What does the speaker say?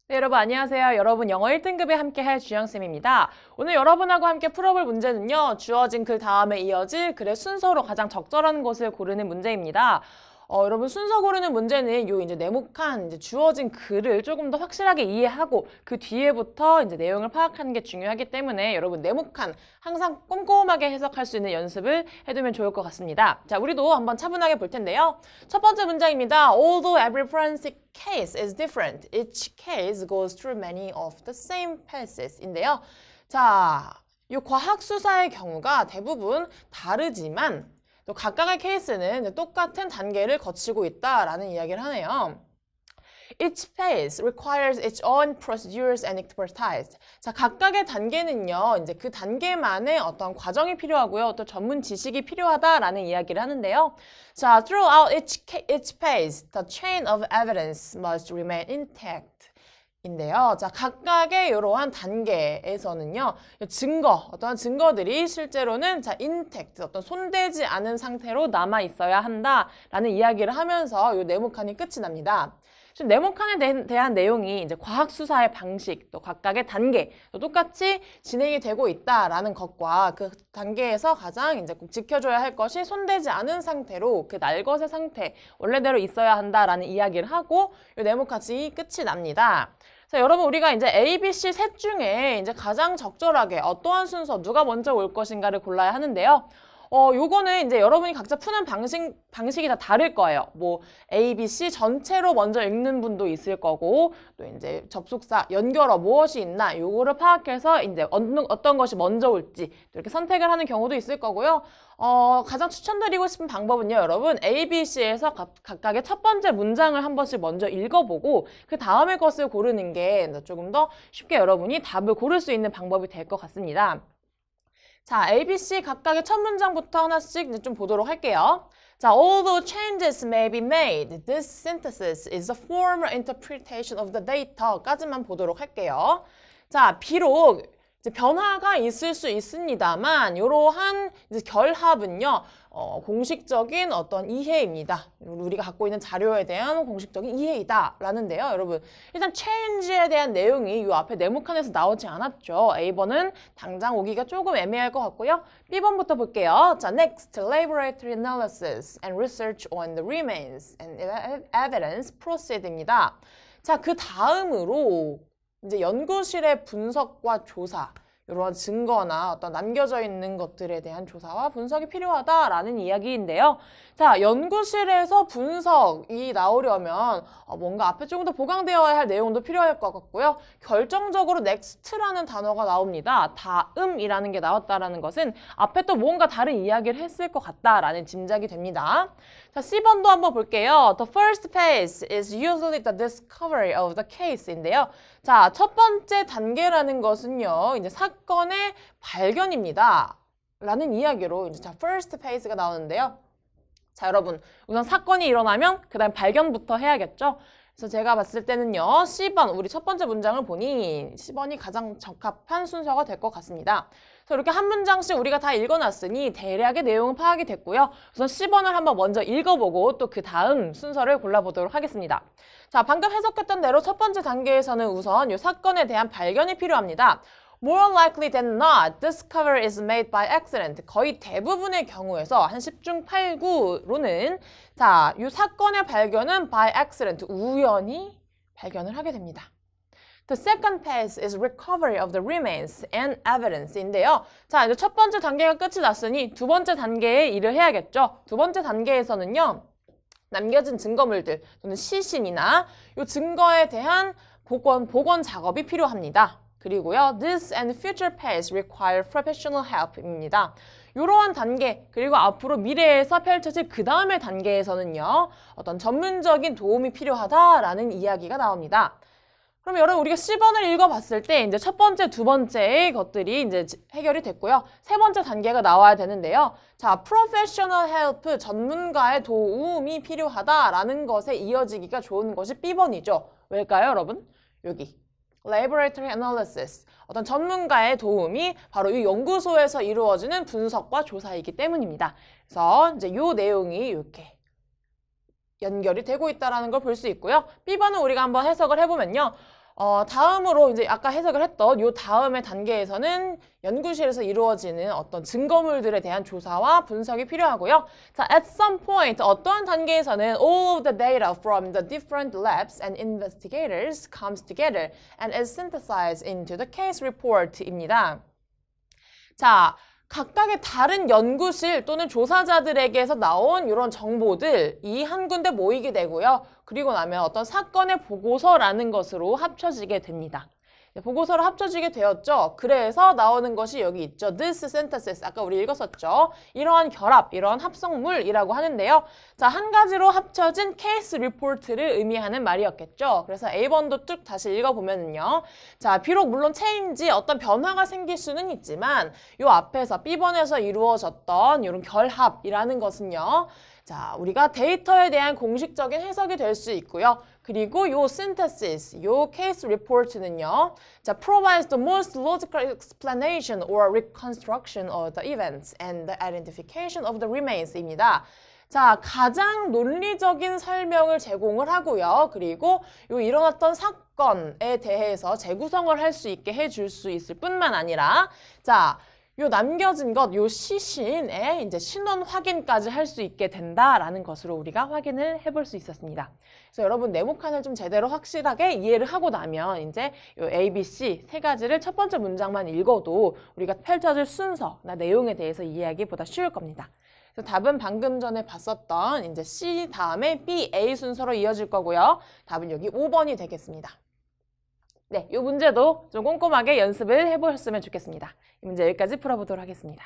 네, 여러분 안녕하세요. 여러분 영어 1등급에 함께할 주영쌤입니다. 오늘 여러분하고 함께 풀어볼 문제는요. 주어진 글 다음에 이어질 글의 순서로 가장 적절한 것을 고르는 문제입니다. 여러분 순서 고르는 문제는 이제 네모칸 주어진 글을 조금 더 확실하게 이해하고 그 뒤에부터 내용을 파악하는 게 중요하기 때문에 여러분 네모칸 항상 꼼꼼하게 해석할 수 있는 연습을 해두면 좋을 것 같습니다. 자, 우리도 한번 차분하게 볼 텐데요. 첫 번째 문장입니다. Although every forensic case is different, each case goes through many of the same phases.인데요. 자, 이 과학 수사의 경우가 대부분 다르지만 또 각각의 케이스는 똑같은 단계를 거치고 있다라는 이야기를 하네요. Each phase requires its own procedures and expertise. 자, 각각의 단계는요, 그 단계만의 어떤 과정이 필요하고요, 또 전문 지식이 필요하다라는 이야기를 하는데요. 자, throughout each phase, the chain of evidence must remain intact. 인데요. 자, 각각의 이러한 단계에서는요, 어떠한 증거들이 실제로는 인텍트, 어떤 손대지 않은 상태로 남아 있어야 한다라는 이야기를 하면서 이 네모칸이 끝이 납니다. 지금 네모칸에 대한 내용이 과학 수사의 방식, 또 각각의 단계, 또 똑같이 진행이 되고 있다라는 것과 그 단계에서 가장 꼭 지켜줘야 할 것이 손대지 않은 상태로 그 날것의 상태, 원래대로 있어야 한다라는 이야기를 하고 이 네모칸이 끝이 납니다. 자, 여러분 우리가 A, B, C 셋 중에 가장 적절하게 어떠한 순서, 누가 먼저 올 것인가를 골라야 하는데요. 요거는 여러분이 각자 푸는 방식이 다 다를 거예요. 뭐 A, B, C 전체로 먼저 읽는 분도 있을 거고, 또 접속사, 연결어 무엇이 있나 요거를 파악해서 어떤 것이 먼저 올지 이렇게 선택을 하는 경우도 있을 거고요. 가장 추천드리고 싶은 방법은요, 여러분 A, B, C에서 각각의 첫 번째 문장을 한 번씩 먼저 읽어보고 그 다음의 것을 고르는 게 조금 더 쉽게 여러분이 답을 고를 수 있는 방법이 될 것 같습니다. 자, A, B, C 각각의 첫 문장부터 하나씩 좀 보도록 할게요. 자, although changes may be made, this synthesis is a formal interpretation of the data까지만 보도록 할게요. 자, 비록 변화가 있을 수 있습니다만 이러한 결합은요, 공식적인 어떤 이해입니다. 우리가 갖고 있는 자료에 대한 공식적인 이해이다 라는데요. 여러분 일단 change에 대한 내용이 이 앞에 네모칸에서 나오지 않았죠. A번은 당장 오기가 조금 애매할 것 같고요. B번부터 볼게요. 자, next, laboratory analysis and research on the remains and evidence proceed입니다. 자, 그 다음으로 연구실의 분석과 조사, 이러한 증거나 어떤 남겨져 있는 것들에 대한 조사와 분석이 필요하다라는 이야기인데요. 자, 연구실에서 분석이 나오려면 뭔가 앞에 조금 더 보강되어야 할 내용도 필요할 것 같고요. 결정적으로 next라는 단어가 나옵니다. 다음이라는 게 나왔다라는 것은 앞에 또 뭔가 다른 이야기를 했을 것 같다라는 짐작이 됩니다. 자, C번도 한번 볼게요. The first phase is usually the discovery of the case인데요. 자, 첫 번째 단계라는 것은요, 사건의 발견입니다. 라는 이야기로 자, first phase가 나오는데요. 자, 여러분 우선 사건이 일어나면 그 다음 발견부터 해야겠죠? 그래서 제가 봤을 때는요, C번, 우리 첫 번째 문장을 보니 C번이 가장 적합한 순서가 될 것 같습니다. 그래서 이렇게 한 문장씩 우리가 다 읽어놨으니 대략의 내용은 파악이 됐고요. 우선 C번을 한번 먼저 읽어보고 또 그 다음 순서를 골라보도록 하겠습니다. 자, 방금 해석했던 대로 첫 번째 단계에서는 우선 이 사건에 대한 발견이 필요합니다. More likely than not, discovery is made by accident. 거의 대부분의 경우에서 한 10중 8구로는 자, 이 사건의 발견은 by accident, 우연히 발견을 하게 됩니다. The second phase is recovery of the remains and evidence인데요. 자, 이제 첫 번째 단계가 끝이 났으니 두 번째 단계의 일을 해야겠죠. 두 번째 단계에서는요, 남겨진 증거물들 또는 시신이나 이 증거에 대한 복원 작업이 필요합니다. 그리고요, this and future phase require professional help입니다. 이러한 단계, 그리고 앞으로 미래에서 펼쳐질 그 다음의 단계에서는요, 어떤 전문적인 도움이 필요하다라는 이야기가 나옵니다. 그럼 여러분 우리가 C번을 읽어봤을 때 첫 번째, 두 번째의 것들이 해결이 됐고요. 세 번째 단계가 나와야 되는데요. 자, professional help, 전문가의 도움이 필요하다라는 것에 이어지기가 좋은 것이 B번이죠. 왜일까요, 여러분? 여기. Laboratory analysis, 어떤 전문가의 도움이 바로 이 연구소에서 이루어지는 분석과 조사이기 때문입니다. 그래서 이 내용이 이렇게 연결이 되고 있다는 걸 볼 수 있고요. B번은 우리가 한번 해석을 해보면요. 다음으로 이제 아까 해석을 했던 요 다음의 단계에서는 연구실에서 이루어지는 어떤 증거물들에 대한 조사와 분석이 필요하고요. 자, at some point, 어떠한 단계에서는 all of the data from the different labs and investigators comes together and is synthesized into the case report입니다. 자, 각각의 다른 연구실 또는 조사자들에게서 나온 이런 정보들이 한 군데 모이게 되고요. 그리고 나면 어떤 사건의 보고서라는 것으로 합쳐지게 됩니다. 보고서로 합쳐지게 되었죠. 그래서 나오는 것이 여기 있죠. This synthesis, 아까 우리 읽었었죠. 이러한 결합, 이러한 합성물이라고 하는데요. 자, 한 가지로 합쳐진 케이스 리포트를 의미하는 말이었겠죠. 그래서 A번도 쭉 다시 읽어보면요. 자, 비록 물론 체인지, 어떤 변화가 생길 수는 있지만 요 앞에서 B번에서 이루어졌던 이런 결합이라는 것은요. 자, 우리가 데이터에 대한 공식적인 해석이 될 수 있고요. 그리고 요 synthesis, 요 case report는요. 자, provides the most logical explanation or reconstruction of the events and the identification of the remains입니다. 자, 가장 논리적인 설명을 제공을 하고요. 그리고 요 일어났던 사건에 대해서 재구성을 할 수 있게 해줄 수 있을 뿐만 아니라 자, 요 남겨진 것, 요 시신의 이제 신원 확인까지 할 수 있게 된다라는 것으로 우리가 확인을 해볼 수 있었습니다. 그래서 여러분 네모칸을 좀 제대로 확실하게 이해를 하고 나면 이제 요 A, B, C 세 가지를 첫 번째 문장만 읽어도 우리가 펼쳐질 순서나 내용에 대해서 이해하기보다 쉬울 겁니다. 그래서 답은 방금 전에 봤었던 이제 C 다음에 B, A 순서로 이어질 거고요. 답은 여기 5번이 되겠습니다. 네, 이 문제도 좀 꼼꼼하게 연습을 해보셨으면 좋겠습니다. 이 문제 여기까지 풀어보도록 하겠습니다.